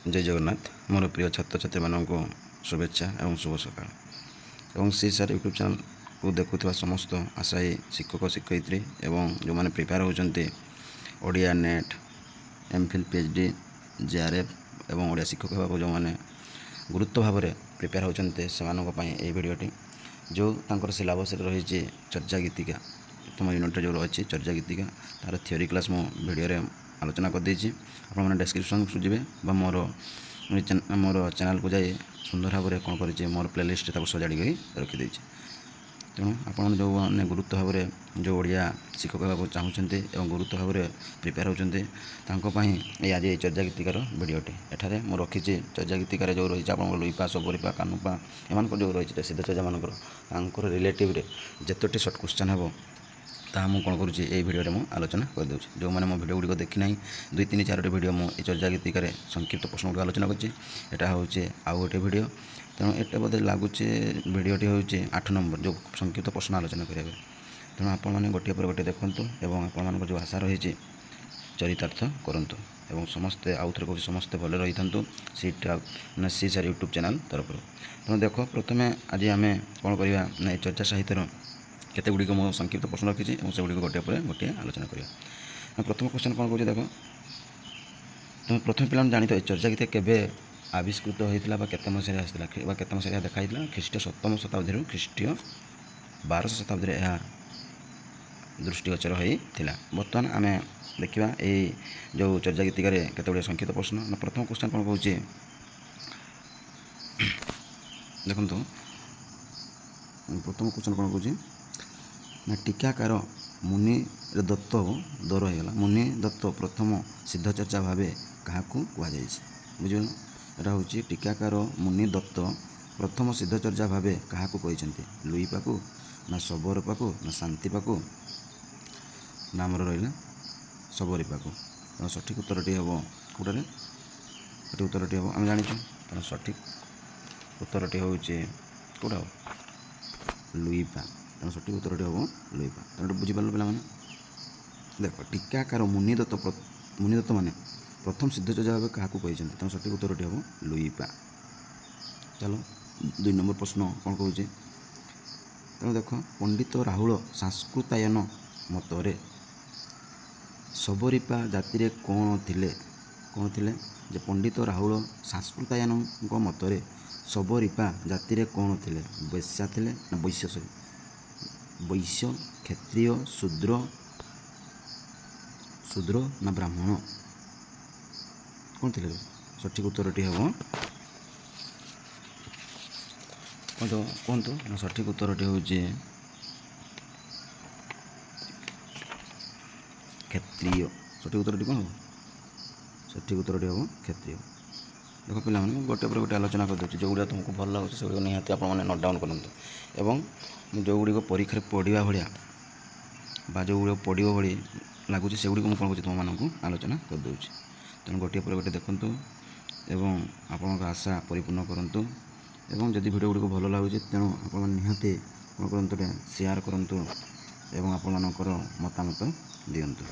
जय जगन्नाथ मोर प्रिय छात्र छात्री मानक शुभेच्छा एवं शुभ सकाळ एवं सी सार यूट्यूब चैनल को देखुवा समस्त आशायी शिक्षक शिक्षयित्री एवं जो मैंने प्रिपेयर होती Odia net MPhil PhD JRF एवं ओडिया शिक्षक होगा जो मैंने गुरुत्व भाव में प्रिपेयर होती से भिडियोटी जो तांकर सिलेबस रही चर्चा गीतिका प्रथम यूनिट जो रही चर्चा गीतिका तार थ्योरी क्लास मो वीडियो आलोचना कर देछि आपने डिस्क्रिप्शन को जी मोर चैनल को जाए सुंदर भाव में कौन कर मोर प्लेलिस्ट सजाड़ी रखिदे तेणु आपण जो मैंने गुरुत्व भाव में जो ओडिया शिक्षक होगा चाहते और गुरुत्व भाव में प्रिपेयर होती आज ये चर्चा गीतिकार भिडियोटी एठारे मु रखी चर्चा गीतिकार जो रही आप लुईपा सबरीपा कानुपा एम जो रही सिद्ध चर्चा मानकर रिलेटिव जितोटी सर्ट क्वेश्चन हे ताहा मु कौन करुँची ये भिडियो में आलोचना करदे जो मैंने मो भिडियो गुड़ी देखी ना 2-3 4 भिडियो मुझे चर्चा गीतिकार संक्षिप्त प्रश्न गुड़ आलोचना करटा हूँ आउ गोटे भिडियो तेणु ये बोधे लगुच भिडियोटी हूँ 8 नंबर जो संक्षिप्त प्रश्न आलोचना करेंगे तेणु आपने गोटे पर गोटे देखूँ और आप जो आशा रही चरितार्थ करूँ और समस्ते आउ थे कह समस्ते भले रही था सी सार यूट्यूब चैनल तरफ तेणु देख प्रथम आज आम कौन करवा चर्चा साहित्यर केते गुड़िक मो संक्षिप्त प्रश्न रखी से गुड़ी गोटे पर गोटे आलोचना करा प्रथम क्वेश्चन कौन कहे देख तुम प्रथम पिला जानी तो चर्चा गीत केवे आविष्कृत होता केते मसीह आसाला केते मसीह देखाई ख्रीष्टीय 7म शताब्दी ख्रीष्टीय 1200 शताब्दी यह दृष्टिगोचर होता बर्तमान आम देखा ये जो चर्चा गीतिकार केते गुड़े संक्षिप्त प्रश्न प्रथम क्वेश्चन कौन कहे देखो प्रथम क्वेश्चन कौन कहे ना टीकाकार मुनि दत्त दौर होगा मुनि दत्त प्रथम सिद्ध चर्चा भाव क्या कहुई बुझे यहाँ हूँ टीकाकार मुनि दत्त प्रथम सिद्ध चर्चा भाव क्या कहते लुईपा को ना सबरीपा को ना शांतिपा को ना आमर रहा सबरीपा को तेना सठिक उत्तरटी हम कौटे सठिक उत्तरटी हम आम जाचु तेना सठिक उत्तरटी हूँ कौटा लुईपा तेना सठिक उत्तरटी हम लुईपा तेना बुझीपार पे देख टीकाकार मुनिदत्त माने प्रथम सिद्ध चर्चा भाव क्या कहते तेना सठिक उत्तरटी हम लुईपा चलो 2 नंबर प्रश्न कौन कहूँ तेणु देख पंडित राहुल संस्कृतायन मतरे सबरीपा जाति रे कौन थिले जे पंडित राहुल संस्कृतायन मतरे सबरीपा जाति रे कौन थिले वैश्या थिले ना वैश्य सॉरी वैश्य क्षत्रिय शूद्र ना ब्राह्मण कौन थिले सठिक उत्तरटी हम कहतु ना सठिक उत्तरटी हूँ क्षत्रिय सठिक उत्तरटी कौन हो सठिक उत्तरटी हम क्षत्रिय देख पे गोटे पर गोटे आलोचना करदे जो गुड़ा तुमको भल लगे से निहाती आप नोट डाउन करूँ एवं जो गुड़ी परीक्षा पढ़ा भाया बा जो गुड़ा पढ़ो भाई लगुच से गुड़ी कौन कौन तुम मानक आलोचना करदे तेणु गोटे पर गोटे देखूँ एवं आपण आशा परिपूर्ण करूँ एवं जदि भिडियो गुड़ी भल लगुच तेणु आप निहाती कौन करूँ शेयर करूँ एवं आपर मतामत दिंतु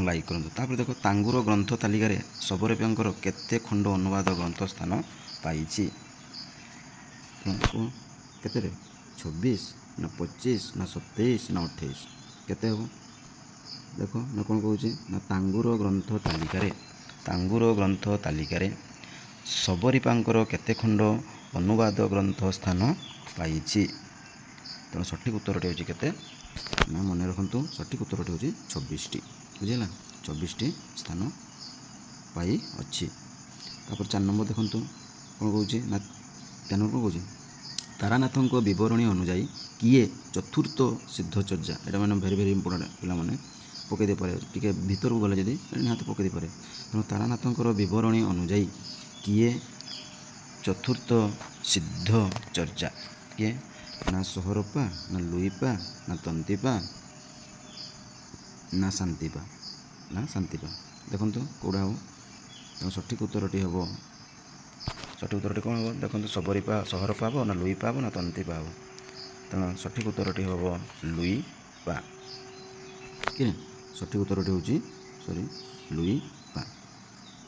लाइक करूँ तापर देख तांगुर ग्रंथ तालिकार सबरीपांकर केते खंड अनुवाद ग्रंथ स्थान पाई केते 26 ना 25 ना 27 ना 28 केते हम देख ना कौन कहूँ ना तांगुर ग्रंथ तालिकार सबरीपांकर केते खंड अनुवाद ग्रंथ स्थान पाई तेणु सठिक उत्तरटी हूँ केते ना मन रखु सठिक उत्तरटी हूँ 26टी बुझेगा 24टी स्थान पाई अच्छी तापर 4 नंबर देखूँ कौन कहूँ ना 4 नंबर कौन कहूँ तारानाथों बरणी अनुजाई किए चतुर्थ सिद्ध चर्चा यहाँ मैंने भेरी भेरी इंपोर्टेंट पिला मैंने पकईदे पारे टी भीतर को गले जब निहत पकईदे पारे तेणु तारानाथों बरणी अनुजाई किए चतुर्थ सिद्ध चर्चा किए ना सहरपा ना लुईपा ना तंतीपा ना शांतिपा देखो कौड़ा हो तेणु सठिक उत्तरटी हम सठिक उत्तरटी कौन हम देखो सबरीपा सहरपा हम ना लुईपा हम ना तंतीपा हम तेणु सठिक उत्तरटी हम लुईपा कि सठिक उत्तरटी हूँ लुईपा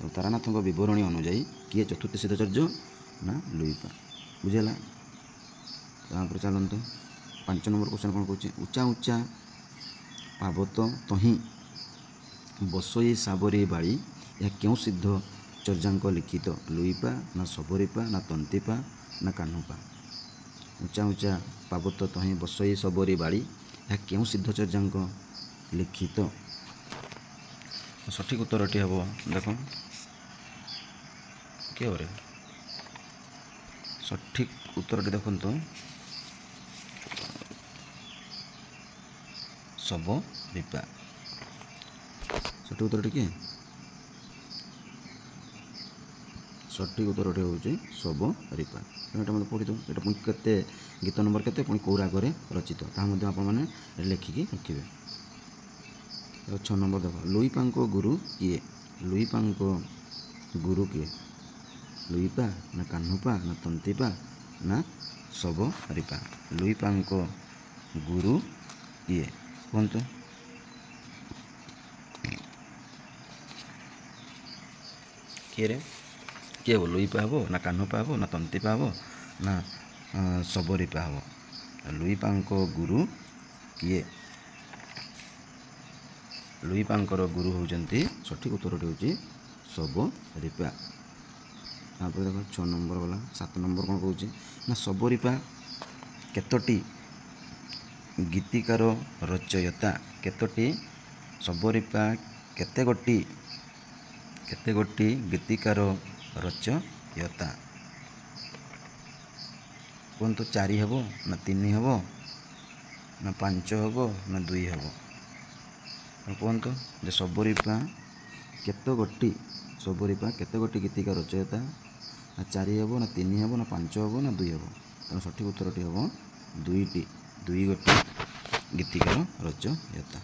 तो तारानाथ बरणी अनुजाई किए चतुर्थ सिद्धचर्य ना लुईपा बुझेगा। तापर चलतु 5 नंबर क्वेश्चन कौन कौन उच्चा उच्चा पार्वत तही बसई साबरी बाड़ी यह क्यों सिद्ध चर्जांक लिखित लुईपा ना सबरीपा ना तंतीपा ना कान्हुपा। उच्चा उच्चा पार्वत तही बसई सबरी बाड़ी यह क्यों सिद्ध चर्जांक लिखित। सठिक उत्तरटी हम देख किए सठिक उत्तरटी देखु सबरीपा। सठिक उत्तरटी किए सठिक उत्तरटी हूँ सबरीपा। ये मतलब पढ़ी दो ये पुणी के गीत नंबर के पुणी कौ रागरे रचित आपने लिखिकी रखिए। 6 नंबर देख लुईपा गुरु किए लुईपा गुरु किए लुईपा ना कान्हुपा ना तंतीपा ना सबरीपा। लुईपा गुरु किए कहतु किए किए हे लुईपा हे ना कान्हुपा हे ना तंतीपा हे ना सबरीपा हे। लुईपा गुरु किए लुईपांकर गुरु होउचंती सठिक उत्तरटी होची सबरीपा। तापर देखो 6 नंबर वाला 7 नंबर कौन कहूँ ना सबरीपा केतोटी गीतिकार रचयिता केतोटी सबरीपा केते गोटी गीतिकार रचयिता कहतु 4 हेबो ना 3 हेबो ना 5 हेबो ना 2 हेबो। कहतु जे सबरीपा केते गोटी गीतिकार रचयिता ना 4 हेबो ना 3 हेबो ना 5 हेबो ना 2 हेबो। तेणु सठिक उत्तरटी हम 2 गोटी गीतिकार रचयिता।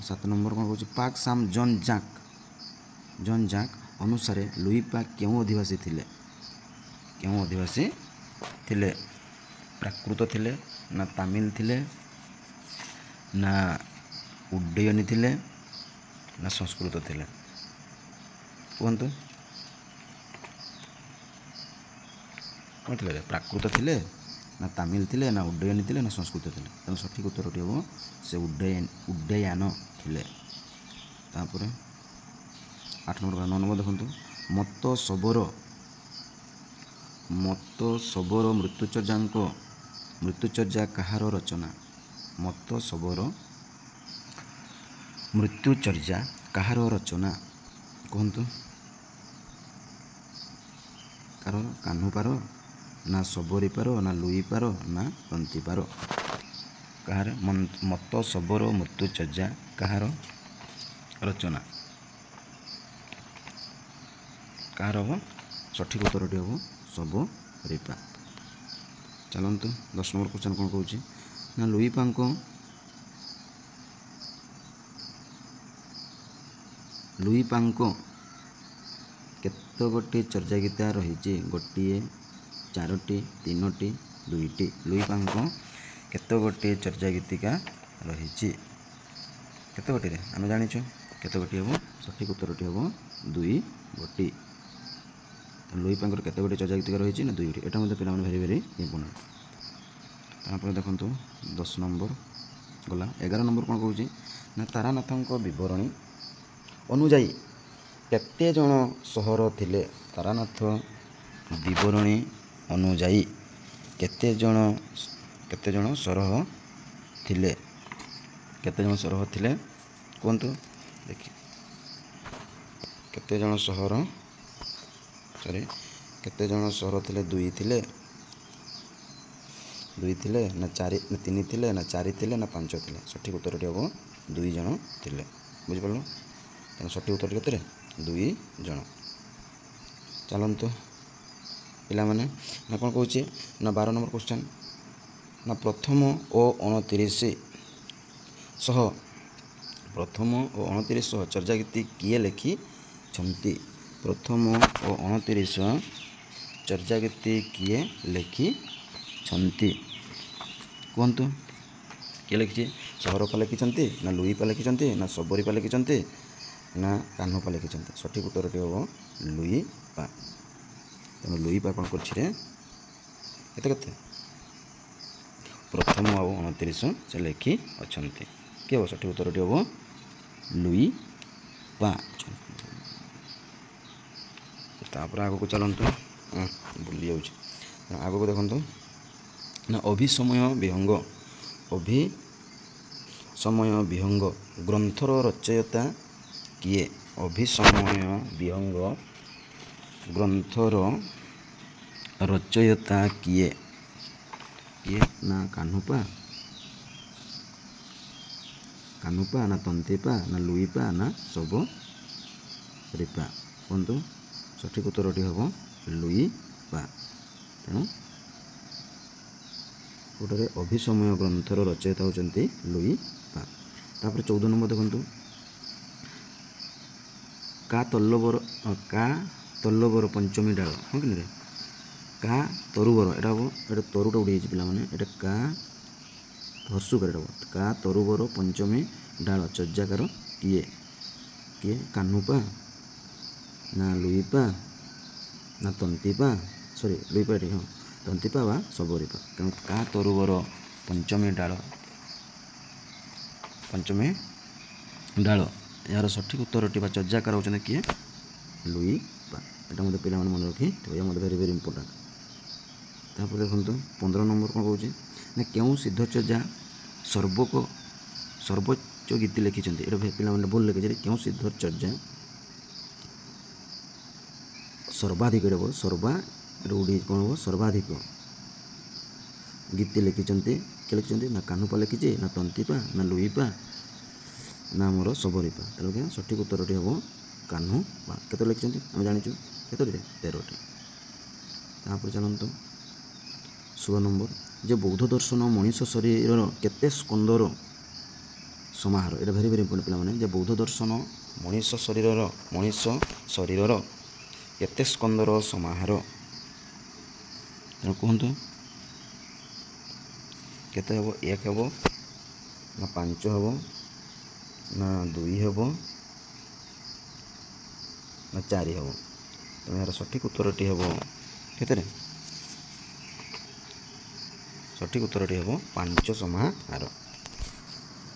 7 नंबर कौन कहूँ पाक साम जन जाक अनुसार लुईपा क्यों अधिवासी थिले प्राकृत थिले ना तामिल थिले ना उड्डयनी थिले ना संस्कृत थिले कहतु कौन थे प्राकृत थिले ना तामिल थिले ना उड्डयनी थिले ना संस्कृत थिले। तेणु सठिक उत्तरटी हम से उड्डयान थिले। तापर 8 नंबर 9 नंबर देखु मत सबर मृत्युचर्या कहार रचना। मत सबर मृत्युचर्या कहार रचना कहतु कार कान्हुपार ना सबरीपार ना लुईपार ना तंतीपार। कहार मत सबर मृत्युचर्या कहार रचना कहार हम सठिक उत्तरटी हम सबरीपा। चलतु 10 नंबर क्वेश्चन कौन कहूँ ना लुईपा केते गोटी चर्या गीता रही गोटे 4टी 3टी 2टी। लुईपा केते गोटी चर्या गीतिका रही केते गोटी आम जाचु केते गोटी हम सठिक उत्तरटी हम 2 गोटी। लुईपा केते गोटी चर्या गीतिका रही ना 2 गोटी। यहाँ मतलब पे भेरी भेरी इम्पोर्टेंट। तापर देखु 10 नंबर गला 11 नंबर कौन कहूँ ना तारानाथ बरणी अनुजाई केते जन सहर थिले। तारानाथ बरणी अनुजाई केते जन सरह थिले कहतु देखिए केते जन सहर थिले 2 थिले ना 4 ना 3 थिले ना 4 थिले ना 5 थिले। सठिक उत्तरटी हम 2 जन थिले बुझिपार। तेणु सठिक उत्तर केते 2 जन। चलतु पिला माने ना कौन कहूँ ना 12 नंबर क्वेश्चन ना प्रथम और 29 चर्या गीति किए लिखी छंती। प्रथम और 29 चर्या गीति किए लिखी छंती कहतु किए लिखी सहरपा लिखिं ना लुईपा लिखिं ना सबरीपा लिखिं ନା କାହ୍ନୁପା ଲେଖିଛନ୍ତି। ସଠିକ୍ ଉତ୍ତରଟି ହେବ ଲୁଇ ପା। ତେଣୁ ଲୁଇ ପା କ'ଣ କରିଛି ରେ କେତେ କେତେ ପ୍ରଥମ ଆଉ 29 ସେ ଲେଖି ଅଛନ୍ତି। କିଏ ହେବ ସଠିକ୍ ଉତ୍ତରଟି ହେବ ଲୁଇ ପା। ତାପରେ ଆଗକୁ ଚାଲନ୍ତୁ, ଭୁଲି ଯାଉଛି। ଆଗକୁ ଦେଖନ୍ତୁ ନା ଅଭିସମୟ ବିହଙ୍ଗ ଗ୍ରନ୍ଥର ରଚୟିତା କିଏ? ଅଭିସମୟ ବିହଙ୍ଗ ଗ୍ରନ୍ଥର ରଚୟିତା କିଏ? ନା କାହ୍ନୁପା ନା ତନ୍ତିପା ନା ଲୁଇପା ନା ଶବରୀପା? କୁହନ୍ତୁ। ସଠିକ୍ ଉତ୍ତରଟି ହେବ ଲୁଇପା। ତେଣୁ ଗୋଟେରେ ଅଭିସମୟ ଗ୍ରନ୍ଥର ରଚୟିତା ହେଉଛନ୍ତି ଲୁଇପା। ତାପରେ 14 ନମ୍ବର ଦେଖନ୍ତୁ, କା ତଲ୍ଲବର ପଞ୍ଚମୀ ଡାଳ। ହଁ କି ରେ କା ତରୁବର, ଏଇଟା ହେବ, ଏଇଟା ତରୁଟା ଉଡ଼ି ଯାଇଛି ପିଲାମାନେ, ଏଇଟା କା ହର୍ଷୁକାର ହେବ। କା ତରୁବର ପଞ୍ଚମୀ ଡାଳ ଚର୍ଯ୍ୟାକାର କିଏ? କାହ୍ନୁପା ନା ଲୁଇପା ନା ତନ୍ତିପା? ଲୁଇପା ଏଠି, ହଁ, ତନ୍ତିପା ବା ଶବରୀପା। ତେଣୁ କା ତରୁବର ପଞ୍ଚମୀ ଡାଳ ଏହାର ସଠିକ୍ ଉତ୍ତରଟି ବା ଚର୍ଯ୍ୟାକାର ହେଉଛନ୍ତି କିଏ? ଲୁଇପା। ଏଇଟା ମଧ୍ୟ ପିଲାମାନେ ମନେ ରଖିଥିବେ, ଏହା ମଧ୍ୟ ଭେରି ଇମ୍ପୋର୍ଟାଣ୍ଟ। ତାପରେ ଦେଖନ୍ତୁ 15 ନମ୍ବର କ'ଣ କହୁଛି ନା କେଉଁ ସିଦ୍ଧଚର୍ଯ୍ୟା ସର୍ବୋଚ୍ଚ ଗୀତି ଲେଖିଛନ୍ତି? ଏଇଟା ପିଲାମାନେ ଭୁଲ ଲେଖିଛନ୍ତି। କେଉଁ ସିଦ୍ଧଚର୍ଯ୍ୟା ସର୍ବାଧିକ, ଏଇଟା ହେବ କ'ଣ ହେବ ସର୍ବାଧିକ ଗୀତି ଲେଖିଛନ୍ତି? କିଏ ଲେଖିଛନ୍ତି? ନା କାହ୍ନୁପା ଲେଖିଛି ନା ତନ୍ତିପା ନା ଲୁଇପା ନା ଆମର ଶବରୀପା? ତେଣୁ ସଠିକ୍ ଉତ୍ତରଟି ହେବ କାହ୍ନୁପା। କେତେ ଲେଖିଛନ୍ତି ଆମେ ଜାଣିଛୁ, କେତୋଟିରେ 13ଟି। ତାପରେ ଚାଲନ୍ତୁ 16 ନମ୍ବର, ଯେ ବୌଦ୍ଧ ଦର୍ଶନ ମଣିଷ ଶରୀରର କେତେ ସ୍କନ୍ଧର ସମାହାର? ଏଇଟା ଭେରି ଇମ୍ପୋର୍ଟାଣ୍ଟ ପିଲାମାନେ। ଯେ ବୌଦ୍ଧ ଦର୍ଶନ ମଣିଷ ଶରୀରର କେତେ ସ୍କନ୍ଧର ସମାହାର? ତେଣୁ କୁହନ୍ତୁ କେତେ ହେବ? 1 ହେବ ନା 5 ହେବ ନା 2 ହେବ ନା 4 ହେବ? ତେଣୁ ଏହାର ସଠିକ୍ ଉତ୍ତରଟି ହେବ କେତେରେ? ସଠିକ୍ ଉତ୍ତରଟି ହେବ 5 ସମାହାର।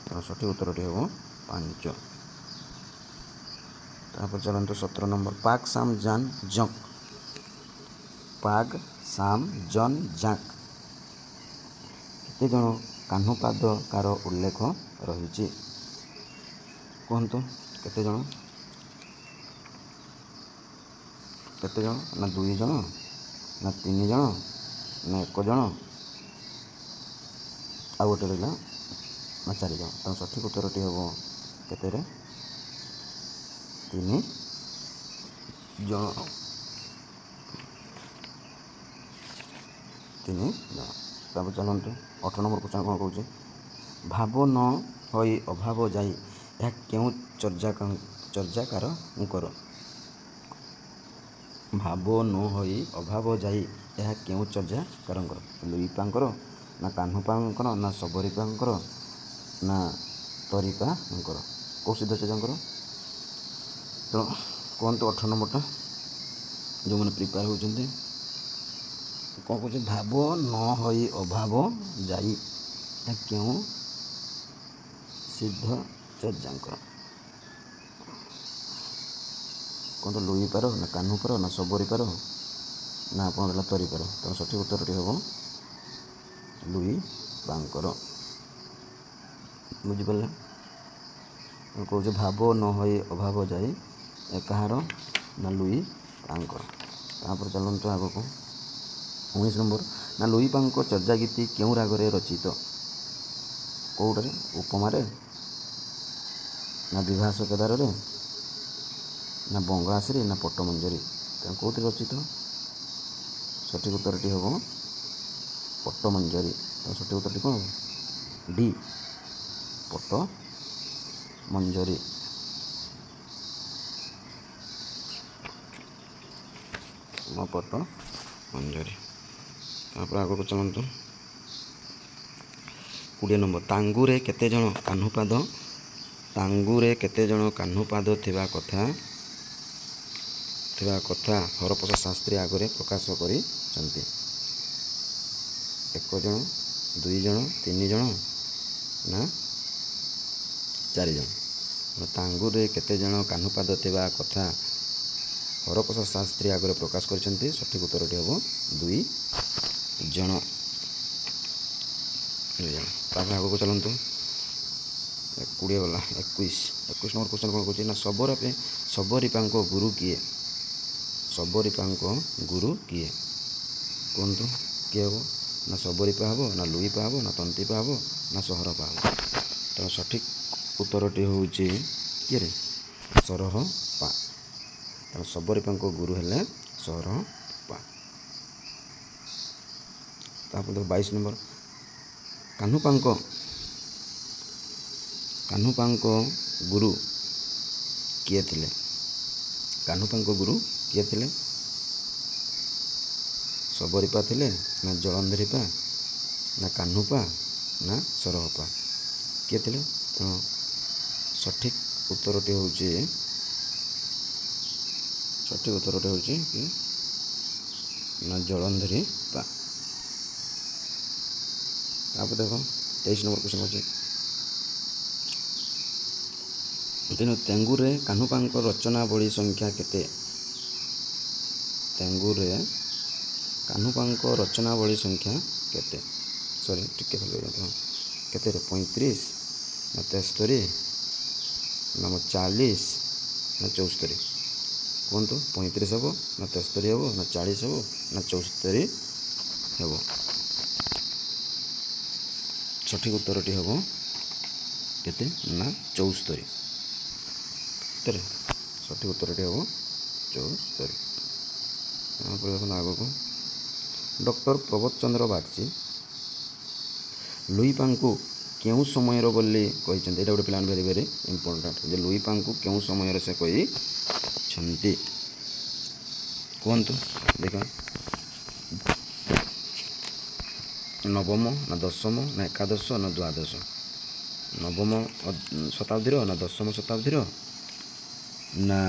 ତେଣୁ ସଠିକ୍ ଉତ୍ତରଟି ହେବ 5। ତାପରେ ଚାଲନ୍ତୁ 17 ନମ୍ବର, ପାକ୍ ସାମ୍ ଜାନ୍ ଜାକ୍ କେତେ ଜଣ କାହ୍ନୁପାଦକାର ଉଲ୍ଲେଖ ରହିଛି? କୁହନ୍ତୁ କେତେ ଜଣ? ନା 2 ଜଣ ନା 3 ଜଣ ନା 1 ଜଣ ଆଉ ଗୋଟେ ରହିଲା ନା 4 ଜଣ? ତେଣୁ ସଠିକ୍ ଉତ୍ତରଟି ହେବ କେତେରେ? 3 ଜଣ। 3 ଜଣ। ତାପରେ ଚାଲନ୍ତୁ 18 ନମ୍ବର କ୍ୱେଶ୍ଚନ୍ କ'ଣ କହୁଛି? ଭାବ ନ ହୋଇ ଅଭାବ ଯାଇ ଏହା କେଉଁ ଚର୍ଯ୍ୟାକାରଙ୍କର? ଭାବ ନ ହୋଇ ଅଭାବ ଯାଇ ଏହା କେଉଁ ଚର୍ଯ୍ୟାକାରଙ୍କର? ଲୁଇପାଙ୍କର ନା କାହ୍ନୁପାଙ୍କର ନା ଶବରୀପାଙ୍କର ନା ତରିପାଙ୍କର? କେଉଁ ସିଦ୍ଧଚର୍ଯ୍ୟାଙ୍କର? ତେଣୁ କୁହନ୍ତୁ 18 ନମ୍ବରଟା ଯେଉଁମାନେ ପ୍ରିପେୟାର ହେଉଛନ୍ତି କ'ଣ କହୁଛି? ଭାବ ନ ହୋଇ ଅଭାବ ଯାଇ ଏହା କେଉଁ ସିଦ୍ଧଚର୍ଯ୍ୟାଙ୍କର? କୁହନ୍ତୁ ଲୁଇପାର ନା କାହ୍ନୁପାର ନା ଶବରୀପାର ନା ଆପଣ ରହିଲା ତରିପାର? ତେଣୁ ସଠିକ୍ ଉତ୍ତରଟି ହେବ ଲୁଇପାଙ୍କର। ବୁଝିପାରିଲେ? କହୁଛି ଭାବ ନ ହୋଇ ଅଭାବ ଯାଇ କାହାର? ନା ଲୁଇପାଙ୍କର। ତାପରେ ଚାଲନ୍ତୁ ଆଗକୁ 19 ନମ୍ବର, ନା ଲୁଇପାଙ୍କ ଚର୍ଯ୍ୟାଗୀତି କେଉଁ ରାଗରେ ରଚିତ? କେଉଁଟାରେ? ଉପମାରେ ନା ବିଭାସ କେଦାରରେ ନା ବଙ୍ଗଳାସରେ ନା ପଟ୍ଟମଞ୍ଜରୀ? ତେଣୁ କେଉଁଥିରେ ରଚିତ? ସଠିକ୍ ଉତ୍ତରଟି ହେବ ପଟ୍ଟମଞ୍ଜରୀ। ତେଣୁ ସଠିକ୍ ଉତ୍ତରଟି କ'ଣ ହେବ? ଡି, ପଟ୍ଟମଞ୍ଜରୀ। ପଟ୍ଟମଞ୍ଜରୀ। ତାପରେ ଆଗକୁ ଚାଲନ୍ତୁ 20 ନମ୍ବର, ତାଙ୍ଗୁରେ କେତେ ଜଣ କାହ୍ନୁପାଦ ତାଙ୍ଗୁରେ କେତେ ଜଣ କାହ୍ନୁପାଦ ଥିବା କଥା ହରପ୍ରସାଦ ଶାସ୍ତ୍ରୀ ଆଗରେ ପ୍ରକାଶ କରିଛନ୍ତି। 1 ଜଣ, 2 ଜଣ, 3 ଜଣ ନା 4 ଜଣ? ତାଙ୍ଗୁରେ କେତେ ଜଣ କାହ୍ନୁପାଦ ଥିବା କଥା ହରପ୍ରସାଦ ଶାସ୍ତ୍ରୀ ଆଗରେ ପ୍ରକାଶ କରିଛନ୍ତି। ସଠିକ୍ ଉତ୍ତରଟି ହେବ 2 ଜଣ। ତାପରେ ଆଗକୁ ଚାଲନ୍ତୁ। 20 ଗଲା। 21 ନମ୍ବର କ୍ୱେଶ୍ଚନ୍ କ'ଣ କହୁଛି ନା ଶବରୀପାଙ୍କ ଗୁରୁ କିଏ? ଶବରୀପାଙ୍କ ଗୁରୁ କିଏ? କୁହନ୍ତୁ କିଏ ହେବ? ନା ଶବରୀପା ହେବ, ନା ଲୁଇପା ହେବ, ନା ତନ୍ତିପା ହେବ, ନା ସହରପା ହେବ? ତେଣୁ ସଠିକ୍ ଉତ୍ତରଟି ହେଉଛି କିଏରେ? ସରହପା। ତେଣୁ ଶବରୀପାଙ୍କ ଗୁରୁ ହେଲେ ସରହପା। ତାପରେ 22 ନମ୍ବର କାହ୍ନୁପାଙ୍କ ଗୁରୁ କିଏ ଥିଲେ? କାହ୍ନୁପାଙ୍କ ଗୁରୁ କିଏ ଥିଲେ? ଶବରୀପା ଥିଲେ, ନା ଜଳନ୍ଧରୀପା, ନା କାହ୍ନୁପା, ନା ସରହପା? କିଏ ଥିଲେ? ତେଣୁ ସଠିକ୍ ଉତ୍ତରଟି ହେଉଛି କି ନା ଜଳନ୍ଧରୀପା। ତାପରେ ଦେଖ 23 ନମ୍ବର କ୍ୱେଶ୍ଚନ୍ ଅଛି। ତେଣୁ ତେଙ୍ଗୁରେ କାହ୍ନୁପାଙ୍କ ରଚନାବଳୀ ସଂଖ୍ୟା କେତେ? ତେଙ୍ଗୁରେ କାହ୍ନୁପାଙ୍କ ରଚନାବଳୀ ସଂଖ୍ୟା କେତେ? ଟିକେ କେତେ? 35 ନା 73 ନା 40 ନା 74? କୁହନ୍ତୁ 35 ହେବ, ନା 73 ହେବ, ନା 40 ହେବ, ନା 74 ହେବ? ସଠିକ୍ ଉତ୍ତରଟି ହେବ କେତେ? ନା 74। ସଠିକ୍ ଉତ୍ତରଟି ହେବ 74। ତାପରେ ଦେଖନ୍ତୁ ଆଗକୁ ଡକ୍ଟର ପ୍ରବୋଧ ଚନ୍ଦ୍ର ବାଗ୍ଚୀ ଲୁଇପାଙ୍କୁ କେଉଁ ସମୟର ବୋଲି କହିଛନ୍ତି? ଏଇଟା ଗୋଟେ ପ୍ଲାନ୍ ଭେରି ଭେରି ଇମ୍ପୋର୍ଟାଣ୍ଟ ଯେ ଲୁଇପାଙ୍କୁ କେଉଁ ସମୟରେ ସେ କହିଛନ୍ତି? କୁହନ୍ତୁ ଦେଖ। 9ମ ନା 10ମ ନା 11ଶ ନା 12ଶ? 9ମ ଶତାବ୍ଦୀର ନା 10ମ ଶତାବ୍ଦୀର ନା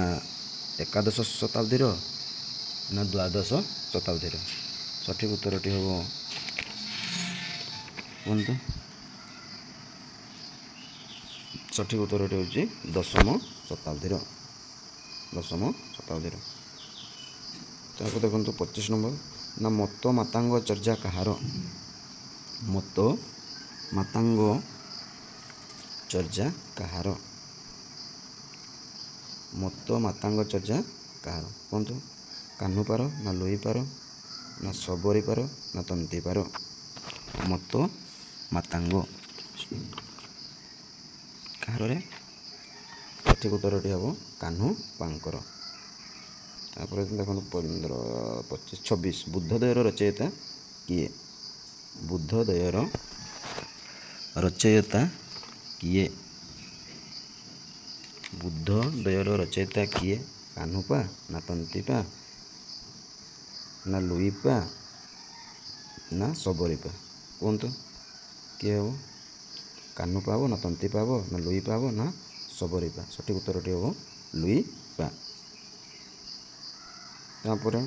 11ଶ ଶତାବ୍ଦୀର ନା 12ଶ ଶତାବ୍ଦୀର? ସଠିକ୍ ଉତ୍ତରଟି ହେବ କୁହନ୍ତୁ। ସଠିକ୍ ଉତ୍ତରଟି ହେଉଛି 10ମ ଶତାବ୍ଦୀର। ତାପରେ ଦେଖନ୍ତୁ 25 ନମ୍ବର ନା ମତ ମାତାଙ୍ଗ ଚର୍ଯା କାହାର? ମତ ମାତାଙ୍ଗ ଚର୍ଯା କାହାର? ମତ ମାତାଙ୍ଗ ଚର୍ଯା କାହାର? କୁହନ୍ତୁ କାହ୍ନୁପାର, ନା ଲୁଇପାର, ନା ଶବରୀପାର, ନା ତନ୍ତିପାର? ମତ ମାତାଙ୍ଗ କାହାରରେ? ସଠିକ୍ ଉତ୍ତରଟି ହେବ କାହ୍ନୁପାଙ୍କର। ତାପରେ ଦେଖନ୍ତୁ 15, 25, 26 ବୁଦ୍ଧୋଦୟର ରଚୟିତା କିଏ? ବୁଦ୍ଧୋଦୟର ରଚୟିତା କିଏ? ବୁଦ୍ଧୋଦୟର ରଚୟିତା କିଏ? କାହ୍ନୁପା, ନା ତନ୍ତିପା, ନା ଲୁଇପା, ନା ଶବରୀପା? କୁହନ୍ତୁ କିଏ ହେବ? କାହ୍ନୁପା ହେବ, ନା ତନ୍ତିପା ହେବ, ନା ଲୁଇପା ହେବ, ନା ଶବରୀପା? ସଠିକ୍ ଉତ୍ତରଟି ହେବ ଲୁଇପା। ତାପରେ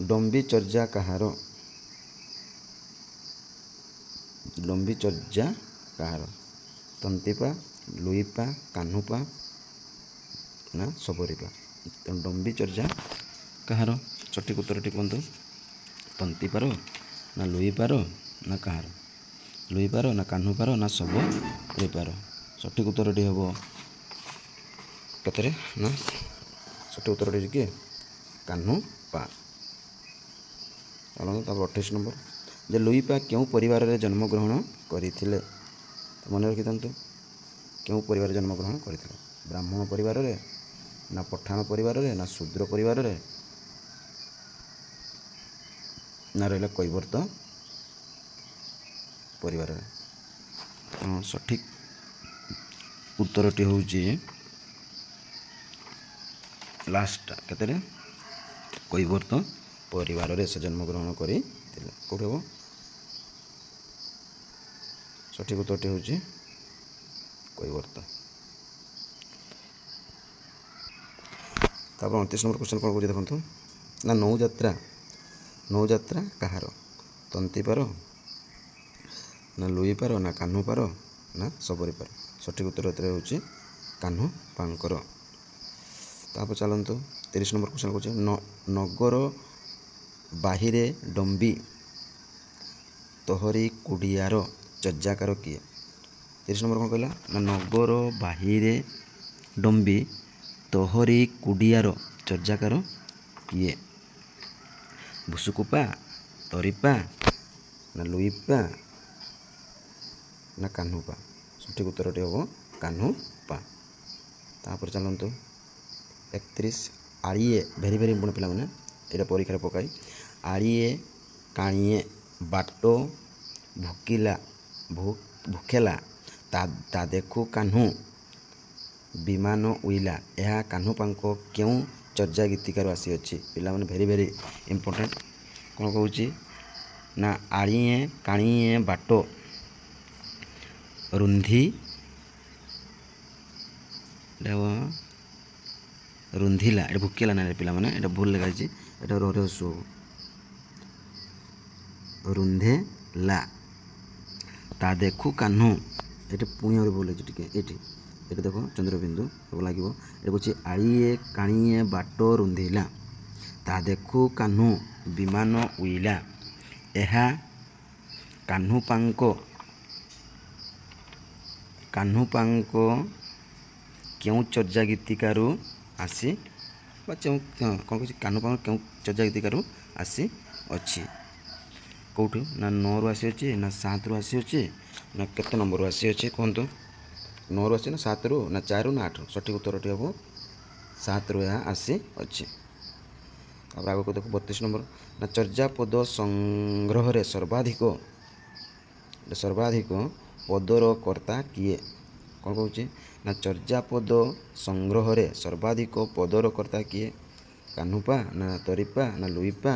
ଡମ୍ବି ଚର୍ଯା କାହାର? ଡମ୍ବି ଚର୍ଯା କାହାର? ତନ୍ତିପା, ଲୁଇପା, କାହ୍ନୁପା, ନା ଶବରୀପା? ତେଣୁ ଡମ୍ବି ଚର୍ଯା କାହାର? ସଠିକ୍ ଉତ୍ତରଟି କୁହନ୍ତୁ। ତନ୍ତିପାର, ନା ଲୁଇପାର, ନା କାହାର? ଲୁଇପାର, ନା କାହ୍ନୁପାର, ନା ଶବରୀପାର? ସଠିକ୍ ଉତ୍ତରଟି ହେବ କେତେରେ? ନା ସଠିକ୍ ଉତ୍ତରଟି ହେଉଛି କିଏ? କାହ୍ନୁପା। ତାପରେ 28 ନମ୍ବର ଯେ ଲୁଇପା କେଉଁ ପରିବାରରେ ଜନ୍ମଗ୍ରହଣ କରିଥିଲେ? ମନେ ରଖିଥାନ୍ତୁ କେଉଁ ପରିବାରରେ ଜନ୍ମଗ୍ରହଣ କରିଥିଲେ? ବ୍ରାହ୍ମଣ ପରିବାରରେ, ନା ପଠାଣ ପରିବାରରେ, ନା ଶୂଦ୍ର ପରିବାରରେ, ନା ରହିଲା କୈବର୍ତ୍ତ ପରିବାରରେ? ସଠିକ୍ ଉତ୍ତରଟି ହେଉଛି ଲାଷ୍ଟଟା କେତେରେ? କୈବର୍ତ୍ତ ପରିବାରରେ ସେ ଜନ୍ମଗ୍ରହଣ କରିଥିଲେ। କେଉଁଠି ହେବ? ସଠିକ୍ ଉତ୍ତରଟି ହେଉଛି କୈବର୍ତ୍ତ। ତାପରେ 29 ନମ୍ବର क्वेश्चन କ'ଣ କହୁଛି ଦେଖନ୍ତୁ ନା ନୌଯାତ୍ରା କାହାର ତନ୍ତୀପାର ନା ଲୁଇପାର ନା କାହ୍ନୁପାର ନା ଶବରୀପାର। ସଠିକ୍ ଉତ୍ତର ଏଥିରେ ହେଉଛି କାହ୍ନୁପାଙ୍କର। ତାପରେ ଚାଲନ୍ତୁ 30 ନମ୍ବର क्वेश्चन କହୁଛି ନଗର ବାହିରେ ଡମ୍ବି ତୋହରି କୁଡ଼ିଆର ଚର୍ଯାକାର କିଏ। 30 ନମ୍ବର କ'ଣ କହିଲା ନା ନଗର ବାହିରେ ଡମ୍ବି ତୋହରି କୁଡ଼ିଆର ଚର୍ଯାକାର କିଏ। ଭୁସୁକୁପା ତରିପା ନା ଲୁଇପା ନା କାହ୍ନୁପା। ସଠିକ୍ ଉତ୍ତରଟି ହେବ କାହ୍ନୁପା। ତାପରେ ଚାଲନ୍ତୁ 31 ଆଳିଏ ଭେରି ଭେରି ଇମ୍ପୋର୍ଟାଣ୍ଟ ପିଲାମାନେ ଏଇଟା ପରୀକ୍ଷାରେ ପକାଇ ଆଳିଏ କାଣିଏ ବାଟ ଭୁକେଲା ତା ଦେଖୁ କାହ୍ନୁ ବିମାନ ଉଇଲା ଏହା କାହ୍ନୁପାଙ୍କ କେଉଁ ଚର୍ଯା ଗୀତିକାରୁ ଆସିଅଛି। ପିଲାମାନେ ଭେରି ଭେରି ଇମ୍ପୋର୍ଟାଣ୍ଟ କ'ଣ କହୁଛି ନା ଆଳିଏ କାଣିଏ ବାଟ ରୁନ୍ଧିଲା ଏଇଟା ଭୁକେଲା ନା ପିଲାମାନେ ଏଇଟା ଭୁଲ ଲେଖା ହେଇଛି ଏଇଟା ରୁନ୍ଧେଲା ତା ଦେଖୁ କାହ୍ନୁ ଏଠି ପୁଣି ଆହୁରି ଭୁଲ ହେଇଛି ଟିକେ ଏଠି ଦେଖ ଚନ୍ଦ୍ରବିନ୍ଦୁ ସବୁ ଲାଗିବ ଏଠି କହୁଛି ଆଳିଏ କାଣିଏ ବାଟ ରୁନ୍ଧିଲା ତା ଦେଖୁ କାହ୍ନୁ ବିମାନ ଉଇଲା ଏହା କାହ୍ନୁପାଙ୍କ କେଉଁ ଚର୍ଯା ଗୀତିକାରୁ ଆସି ବା କ'ଣ କହୁଛି କାହ୍ନୁପାଙ୍କ କେଉଁ ଚର୍ଯା ଗୀତିକାରୁ ଆସି ଅଛି। କେଉଁଠୁ ନା 9ରୁ ଆସିଅଛି ନା 7ରୁ ଆସିଅଛି ନା କେତେ ନମ୍ବରରୁ ଆସିଅଛି କୁହନ୍ତୁ। 9ରୁ ଆସିଛି ନା 7ରୁ ନା 4ରୁ ନା 8ରୁ। ସଠିକ୍ ଉତ୍ତରଟି ହେବ 7ରୁ ଏହା ଆସିଅଛି। ତାପରେ ଆଗକୁ ଦେଖୁ 32 ନମ୍ବର ନା ଚର୍ଯାପଦ ସଂଗ୍ରହରେ ସର୍ବାଧିକ ପଦର କର୍ତ୍ତା କିଏ। କ'ଣ କହୁଛି ନା ଚର୍ଯାପଦ ସଂଗ୍ରହରେ ସର୍ବାଧିକ ପଦର କର୍ତ୍ତା କିଏ। କାହ୍ନୁପା ନା ତରିପା ନା ଲୁଇପା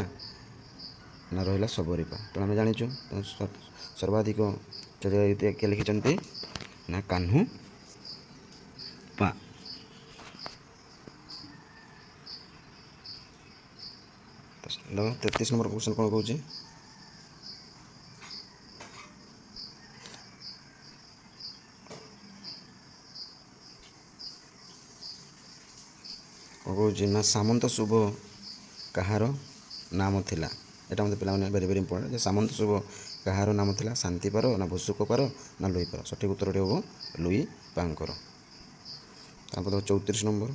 ନା ରହିଲା ଶବରୀପା। ତେଣୁ ଆମେ ଜାଣିଛୁ ସର୍ବାଧିକ ଚର୍ଯା ଗୀତି କିଏ ଲେଖିଛନ୍ତି ନା କାହ୍ନୁପା। ଦେଖ 33 ନମ୍ବର କ୍ୱେଶ୍ଚନ୍ କ'ଣ କହୁଛି ନା ସାମନ୍ତ ଶୁଭ କାହାର ନାମ ଥିଲା। ଏଇଟା ମୋତେ ପିଲାମାନେ ଭେରି ଭେରି ଇମ୍ପୋର୍ଟାଣ୍ଟ ଯେ ସାମନ୍ତ ଶୁଭ କାହାର ନାମ ଥିଲା ଶାନ୍ତିପାର ନା ଭୁସୁକପାର ନା ଲୁଇପାର। ସଠିକ୍ ଉତ୍ତରଟି ହେବ ଲୁଇପାଙ୍କର। ତାପରେ 34 ନମ୍ବର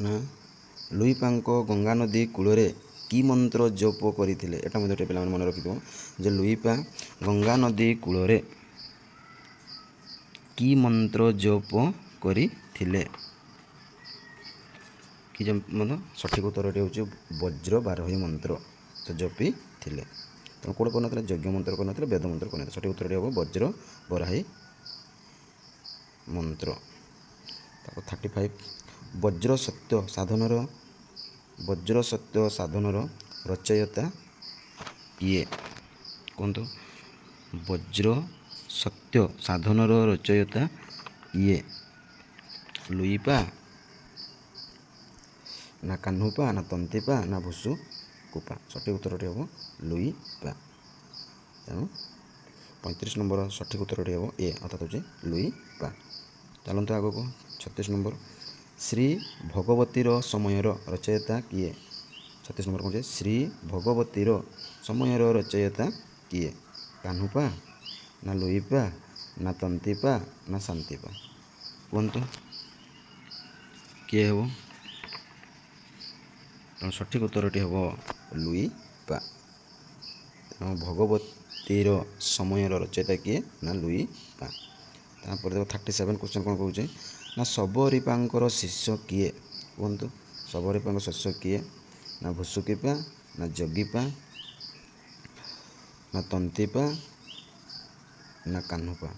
ନା ଲୁଇପାଙ୍କ ଗଙ୍ଗାନଦୀ କୂଳରେ କି ମନ୍ତ୍ର ଜପ କରିଥିଲେ। ଏଇଟା ମଧ୍ୟ ଟିକେ ପିଲାମାନେ ମନେ ରଖିଥିବ ଯେ ଲୁଇପା ଗଙ୍ଗାନଦୀ କୂଳରେ କି ମନ୍ତ୍ର ଜପ କରିଥିଲେ। କି ମନ୍ତ୍ର ସଠିକ୍ ଉତ୍ତରଟି ହେଉଛି ବଜ୍ର ବାରହୀ ମନ୍ତ୍ର ସେ ଜପିଥିଲେ। ତେଣୁ କେଉଁଟା କରିନଥିଲେ ଯଜ୍ଞ ମନ୍ତ୍ର କରିନଥିଲେ ବେଦ ମନ୍ତ୍ର କରିନଥିଲେ। ସଠିକ୍ ଉତ୍ତରଟି ହେବ ବଜ୍ର ବରାହୀ ମନ୍ତ୍ର। ତାପରେ 35 ବଜ୍ର ସତ୍ୟ ସାଧନର ରଚୟିତା କିଏ କୁହନ୍ତୁ। ବଜ୍ର ସତ୍ୟ ସାଧନର ରଚୟିତା କିଏ। ଲୁଇପା ନା କାହ୍ନୁପା ନା ତନ୍ତୀପା ନା ଭୁସୁକୁପା। ସଠିକ୍ ଉତ୍ତରଟି ହେବ ଲୁଇପା। ତେଣୁ 35 ନମ୍ବର ସଠିକ୍ ଉତ୍ତରଟି ହେବ ଏ ଅର୍ଥାତ୍ ହେଉଛି ଲୁଇପା। ଚାଲନ୍ତୁ ଆଗକୁ 36 ନମ୍ବର ଶ୍ରୀ ଭଗବତୀର ସମୟର ରଚୟିତା କିଏ। 36 ନମ୍ବର କହୁଛି ଶ୍ରୀ ଭଗବତୀର ସମୟର ରଚୟିତା କିଏ। କାହ୍ନୁପା ନା ଲୁଇପା ନା ତନ୍ତୀପା ନା ଶାନ୍ତିପା। କୁହନ୍ତୁ କିଏ ହେବ। ତେଣୁ ସଠିକ୍ ଉତ୍ତରଟି ହେବ ଲୁଇପା। ତେଣୁ ଭଗବତୀର ସମୟର ରଚୟିତା କିଏ ନା ଲୁଇପା। ତାପରେ ଦେଖ 37 କ୍ୱେଶ୍ଚନ୍ କ'ଣ କହୁଛି ନା ଶବରୀପାଙ୍କର ଶିଷ୍ୟ କିଏ। କୁହନ୍ତୁ ଶବରୀପାଙ୍କ ଶିଷ୍ୟ କିଏ ନା ଭୁସୁକିପା ନା ଜଗିପା ନା ତନ୍ତୀପା ନା କାହ୍ନୁପା।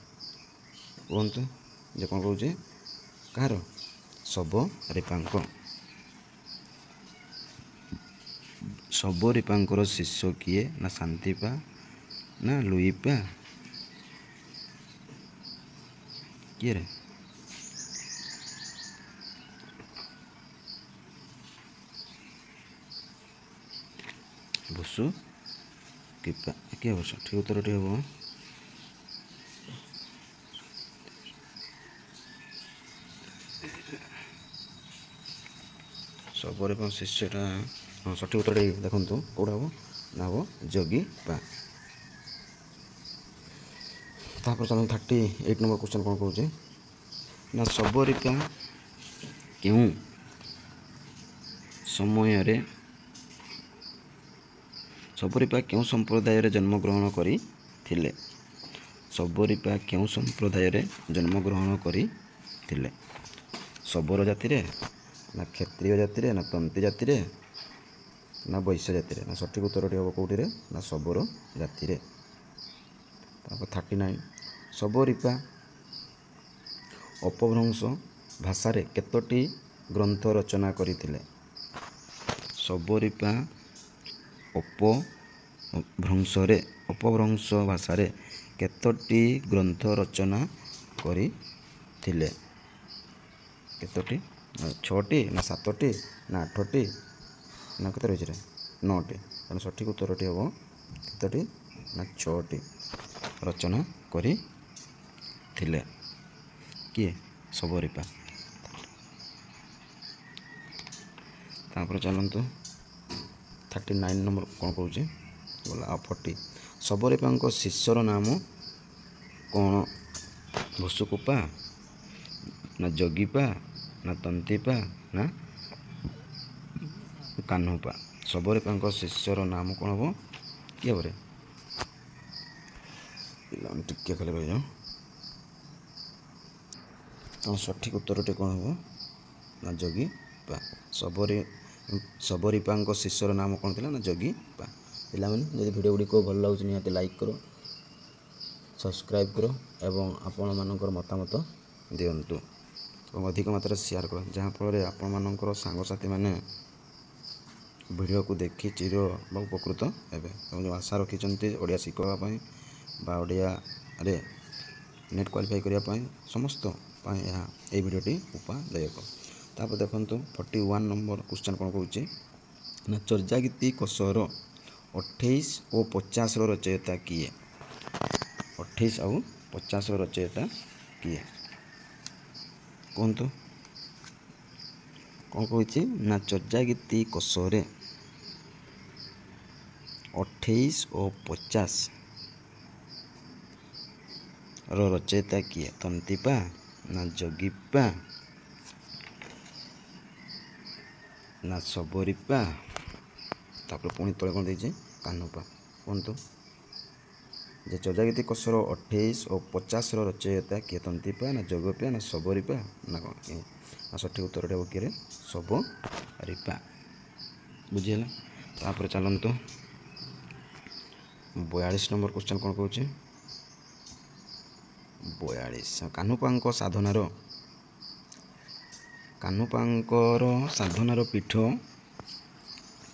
କୁହନ୍ତୁ ଯେ କ'ଣ କହୁଛି କାହାର ଶବରୀପାଙ୍କର ଶିଷ୍ୟ କିଏ ନା ଶାନ୍ତିପା ନା ଲୁଇପା କିଏ ରେ। ଭୁସୁ କିପା କି ହେବ ସଠିକ୍ ଉତ୍ତରଟି ହେବ ଶବରୀପା ଶିଷ୍ୟଟା। ହଁ ସଠିକ୍ ଉତ୍ତରଟି ଦେଖନ୍ତୁ କେଉଁଟା ହେବ ନା ହେବ ଜଗିବା। ତାପରେ ଚାଲନ୍ତୁ 38 ନମ୍ବର କ୍ୱେଶ୍ଚନ୍ କ'ଣ କହୁଛି ନା ଶବରୀପା କେଉଁ ସମୟରେ ଶବରୀପା କେଉଁ ସମ୍ପ୍ରଦାୟରେ ଜନ୍ମଗ୍ରହଣ କରିଥିଲେ? ଶବରୀପା କେଉଁ ସମ୍ପ୍ରଦାୟରେ ଜନ୍ମଗ୍ରହଣ କରିଥିଲେ? ଶବର ଜାତିରେ ନା କ୍ଷତ୍ରିୟ ଜାତିରେ ନା ତନ୍ତୀ ଜାତିରେ ନା ବୈଶ୍ୟ ଜାତିରେ? ନା ସଠିକ୍ ଉତ୍ତରଟି ହେବ କେଉଁଠିରେ ନା ଶବର ଜାତିରେ। ତାପରେ 39 ଶବରୀପା ଅପଭ୍ରଂଶ ଭାଷାରେ କେତୋଟି ଗ୍ରନ୍ଥ ରଚନା କରିଥିଲେ? ଶବରୀପା ଅପଭ୍ରଂଶ ଭାଷାରେ କେତୋଟି ଗ୍ରନ୍ଥ ରଚନା କରିଥିଲେ? କେତୋଟି? 6ଟି ନା 7ଟି ନା 8ଟି ନା କେତେ ରହିଛି 9ଟି? ତେଣୁ ସଠିକ୍ ଉତ୍ତରଟି ହେବ କେତୋଟି ନା 6ଟି ରଚନା କରିଥିଲେ। କିଏ? ଶବରୀପା। ତାପରେ ଚାଲନ୍ତୁ 39 ନମ୍ବର କ'ଣ କହୁଛି ଗଲା ଆଉ 40 ଶବରୀପାଙ୍କ ଶିଷ୍ୟର ନାମ କ'ଣ? ଭୁସୁକୁପା ନା ଜଗିପା ନା ତନ୍ତୀପା ନା କାହ୍ନୁପା? ଶବରୀପାଙ୍କ ଶିଷ୍ୟର ନାମ କ'ଣ ହେବ? କି ହେବରେ ପିଲାମାନେ ଟିକେ ଖାଲି ରହିଯାଉ। ସଠିକ୍ ଉତ୍ତରଟି କ'ଣ ହେବ ନା ଜଗିପା। ଶବରୀପାଙ୍କ ଶିଷ୍ୟର ନାମ କ'ଣ ଥିଲା ନା ଜଗିପା। ପିଲାମାନେ ଯଦି ଭିଡ଼ିଓ ଗୁଡ଼ିକ ଭଲ ଲାଗୁଛି ନିହାତି ଲାଇକ୍ କର, ସବସ୍କ୍ରାଇବ୍ କର ଏବଂ ଆପଣମାନଙ୍କର ମତାମତ ଦିଅନ୍ତୁ ଏବଂ ଅଧିକ ମାତ୍ରାରେ ସେୟାର କର, ଯାହାଫଳରେ ଆପଣମାନଙ୍କର ସାଙ୍ଗସାଥିମାନେ ଭିଡ଼ିଓକୁ ଦେଖି ଚିର ବା ଉପକୃତ ହେବେ ଏବଂ ଯେଉଁ ଆଶା ରଖିଛନ୍ତି ଓଡ଼ିଆ ଶିଖିବା ପାଇଁ ବା ଓଡ଼ିଆରେ ନେଟ୍ କ୍ୱାଲିଫାଇ କରିବା ପାଇଁ ସମସ୍ତ ପାଇଁ ଏହି ଭିଡ଼ିଓଟି ଉପଦାୟକ। ତାପରେ ଦେଖନ୍ତୁ 41 ନମ୍ବର କ୍ୱେଶ୍ଚନ୍ କ'ଣ କହୁଛି ନା ଚର୍ଯାଗୀତି କୋଷର 28 ଓ 50ର ରଚୟିତା କିଏ? 28 ଆଉ 50ର ରଚୟିତା କିଏ କୁହନ୍ତୁ? କ'ଣ କହୁଛି ନା ଚର୍ଯାଗୀତି କୋଷରେ 28 ଓ 50ର ରଚୟିତା କିଏ? ତନ୍ତୀପା ନା ଜଗିପା ନା ଶବରୀପା? ତାପରେ ପୁଣି ତଳେ କ'ଣ ଦେଇଛି କାହ୍ନୁପା। କୁହନ୍ତୁ ଯେ ଚର୍ଯାଗୀତି କୋଷର 28 ଓ 50ର ରଚୟିତା କିଏ? ତନ୍ତୀପା ନା ଜଗିପା ନା ଶବରୀପା ନା କ'ଣ? ନା ସଠିକ୍ ଉତ୍ତରଟି ହେବ କିରେ ଶବରୀପା। ବୁଝିହେଲା। ତାପରେ ଚାଲନ୍ତୁ 42 ନମ୍ବର କ୍ୱେଶ୍ଚନ୍ କ'ଣ କହୁଛି 42 କାହ୍ନୁପାଙ୍କର ସାଧନାର ପୀଠ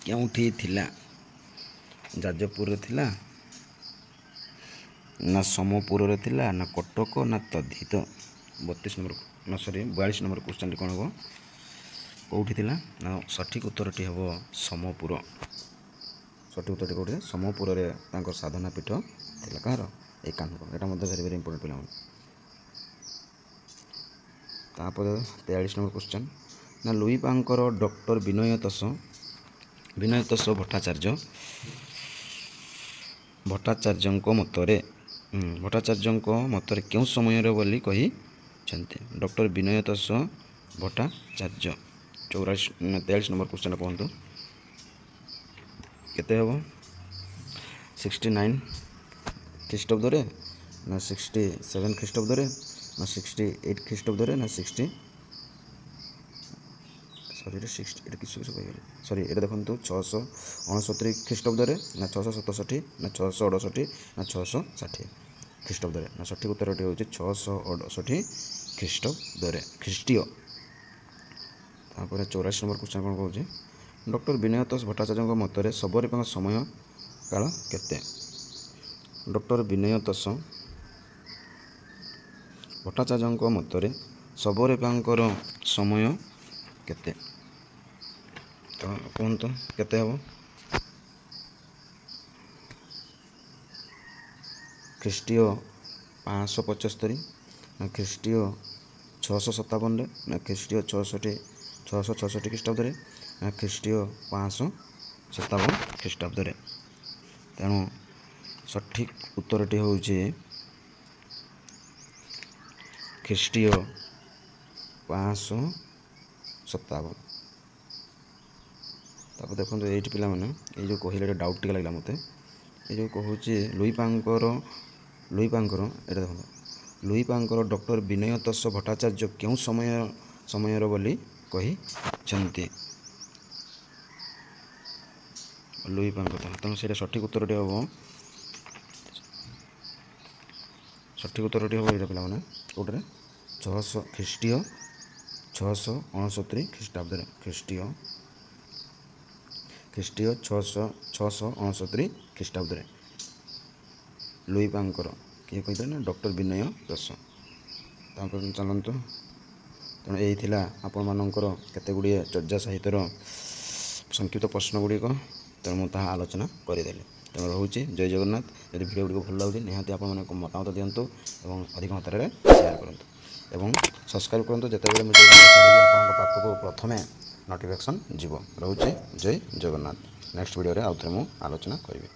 କେଉଁଠି ଥିଲା? ଯାଜପୁରରେ ଥିଲା ନା ସମ୍ବଲପୁରରେ ଥିଲା ନା କଟକ ନା ତଦ୍ଧିତ? 42 ନମ୍ବର କ୍ୱେଶ୍ଚନ୍ଟି କ'ଣ ହେବ କେଉଁଠି ଥିଲା ନା ସଠିକ୍ ଉତ୍ତରଟି ହେବ ସମ୍ବଲପୁର। ସଠିକ୍ ଉତ୍ତରଟି କେଉଁଠି? ସମ୍ବଲପୁରରେ ତାଙ୍କର ସାଧନା ପୀଠ ଥିଲା। କାହାର? ଏଇ କାହ୍ନୁପା। ଏଇଟା ମଧ୍ୟ ଭେରି ଭେରି ଇମ୍ପୋର୍ଟାଣ୍ଟ ପିଲାମାନେ। ତାପରେ 43 ନମ୍ବର କ୍ୱେଶ୍ଚନ୍ ନା ଲୁଇପାଙ୍କର ଡକ୍ଟର ବିନୟତୋଷ ଭଟ୍ଟାଚାର୍ଯ୍ୟଙ୍କ ମତରେ କେଉଁ ସମୟରେ ବୋଲି କହିଛନ୍ତି? Doctor Binayatosh Bhattacharya. 43 number question କୁହନ୍ତୁ କେତେ ହେବ? 69 ଖ୍ରୀଷ୍ଟାବ୍ଦରେ ନା 67 ଖ୍ରୀଷ୍ଟାବ୍ଦରେ ନା 68 ଖ୍ରୀଷ୍ଟାବ୍ଦରେ ନା ଏଇଟା ଦେଖନ୍ତୁ 669 ଖ୍ରୀଷ୍ଟାବ୍ଦରେ ନା 667 ନା 668 ନା 660 ଖ୍ରୀଷ୍ଟାବ୍ଦରେ? ନା ସଠିକ୍ ଉତ୍ତରଟି ହେଉଛି 668 ଖ୍ରୀଷ୍ଟାବ୍ଦରେ ଖ୍ରୀଷ୍ଟୀୟ। ତାପରେ 84 ନମ୍ବର କ୍ୱେଶ୍ଚନ୍ କ'ଣ କହୁଛି ଡକ୍ଟର ବିନୟତୋଷ ଭଟ୍ଟାଚାର୍ଯ୍ୟଙ୍କ ମତରେ ଶବରୀପାଙ୍କ ସମୟ କାଳ କେତେ? ଡକ୍ଟର ବିନୟତୋଷ ଭଟ୍ଟାଚାର୍ଯ୍ୟଙ୍କ ମତରେ ଶବରୀପାଙ୍କର ସମୟ କେତେ? ତ କୁହନ୍ତୁ କେତେ ହେବ? ଖ୍ରୀଷ୍ଟୀୟ 575 ନା ଖ୍ରୀଷ୍ଟୀୟ 657 ନା ଖ୍ରୀଷ୍ଟୀୟ 666 ଖ୍ରୀଷ୍ଟାବ୍ଦରେ ନା ଖ୍ରୀଷ୍ଟୀୟ 557 ଖ୍ରୀଷ୍ଟାବ୍ଦରେ। ତେଣୁ ସଠିକ୍ ଉତ୍ତରଟି ହେଉଛି ଖ୍ରୀଷ୍ଟୀୟ 557। ତାପରେ ଦେଖନ୍ତୁ ଏଇଠି ପିଲାମାନେ ଏଇ ଯେଉଁ କହିଲେ ଏଇଟା ଡାଉଟ୍ ଟିକେ ଲାଗିଲା ମୋତେ। ଏ ଯେଉଁ କହୁଛି ଲୁଇପାଙ୍କର ଏଇଟା ଦେଖନ୍ତୁ ଲୁଇପାଙ୍କର ଡକ୍ଟର ବିନୟ ତୋଷ ଭଟ୍ଟାଚାର୍ଯ୍ୟ କେଉଁ ସମୟର ବୋଲି କହିଛନ୍ତି ଲୁଇପାଙ୍କ କଥା। ତେଣୁ ସେଇଟା ସଠିକ୍ ଉତ୍ତରଟି ହେବ ଏଇଟା ପିଲାମାନେ କେଉଁଟାରେ ଖ୍ରୀଷ୍ଟୀୟ 669 ଖ୍ରୀଷ୍ଟାବ୍ଦରେ ଖ୍ରୀଷ୍ଟୀୟ 669 ଖ୍ରୀଷ୍ଟାବ୍ଦରେ ଲୁଇପାଙ୍କର କିଏ କହିଥିଲେ ନା ଡକ୍ଟର ବିନୟ ତୋଷ। ତାପରେ ଚାଲନ୍ତୁ। ତେଣୁ ଏଇ ଥିଲା ଆପଣମାନଙ୍କର କେତେ ଗୁଡ଼ିଏ ଚର୍ଯା ସାହିତ୍ୟର ସଂକ୍ଷିପ୍ତ ପ୍ରଶ୍ନ ଗୁଡ଼ିକ। ତେଣୁ ମୁଁ ତାହା ଆଲୋଚନା କରିଦେଲି। ତେଣୁ ରହୁଛି ଜୟ ଜଗନ୍ନାଥ। ଯଦି ଭିଡ଼ିଓ ଗୁଡ଼ିକ ଭଲ ଲାଗୁଛି ନିହାତି ଆପଣମାନଙ୍କୁ ମତାମତ ଦିଅନ୍ତୁ ଏବଂ ଅଧିକ ମାତ୍ରାରେ ସେୟାର କରନ୍ତୁ ଏବଂ ସବସ୍କ୍ରାଇବ୍ କରନ୍ତୁ। ଯେତେବେଳେ ମୁଁ ଛାଡ଼ିବି ଆପଣଙ୍କ ପାଖକୁ ପ୍ରଥମେ ନୋଟିଫିକେସନ୍ ଯିବ। ରହୁଛି ଜୟ ଜଗନ୍ନାଥ। ନେକ୍ସଟ ଭିଡ଼ିଓରେ ଆଉଥରେ ମୁଁ ଆଲୋଚନା କରିବି।